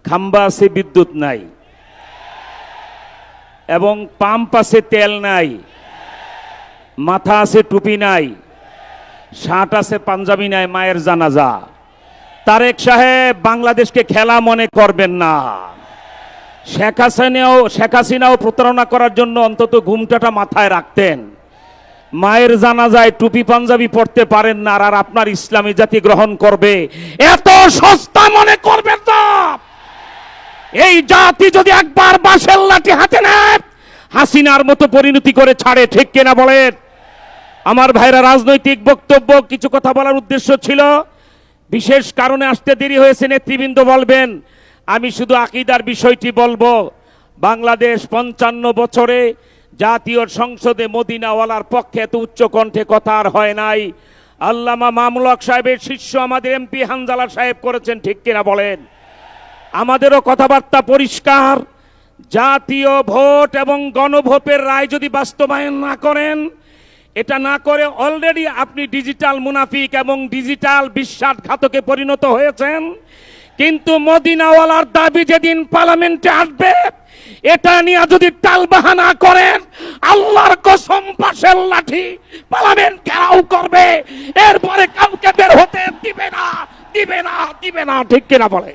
খাম্বা আছে, বিদ্যুৎ নাই, এবং পাম্প আছে, তেল নাই, মাথা আছে, টুপি নাই, শার্ট আছে, পাঞ্জাবি নাই, মায়ের জানাজা। তারেক সাহেব, বাংলাদেশকে খেলা মনে করবেন না। শেখ হাসিনাও প্রতারণা করার জন্য অন্তত ঘুমটাটা মাথায় রাখতেন। মায়ের জানাজায় টুপি পাঞ্জাবি পড়তে পারেন না, আর আপনার ইসলামী জাতি গ্রহণ করবে, এত সস্তা মনে করবেন না। এই জাতি যদি একবার বাঁশের লাঠি হাতে নেয়, হাসিনার মতো পরিণতি করে ছাড়ে, ঠিক কিনা বলেন? আমার ভাইরা, রাজনৈতিক বক্তব্য কিছু কথা বলার উদ্দেশ্য ছিল, বিশেষ কারণে আসতে দেরি হয়েছে, নেতৃবৃন্দ বলবেন। আমি শুধু আকীদার বিষয়টি বলবো। বাংলাদেশ 55 বছরে জাতীয় সংসদে মদিনাওয়ালার পক্ষে এত উচ্চ কণ্ঠে কথা আর হয় নাই। আল্লামা মামুনুল হক সাহেবের শিষ্য আমাদের এমপি হানজালা সাহেব করেছেন, ঠিক কিনা বলেন? আমাদেরও কথাবার্তা পরিষ্কার। জাতীয় ভোট এবং গণভোটের রায় যদি বাস্তবায়ন না করেন, এটা না করে অলরেডি আপনি ডিজিটাল মুনাফিক এবং ডিজিটাল বিশ্বাসঘাতকে পরিণত হয়েছেন। কিন্তু মদিনাওয়ালার দাবি যেদিন পার্লামেন্টে আসবে, এটা নিয়ে যদি টালবাহানা করেন, আল্লাহর কসম বাঁশের লাঠি পার্লামেন্ট ঘেরাও করবে, এরপরে কাউকে বের হতে দিবে না, দিবে না, দিবে না, ঠিক কিনা বলে?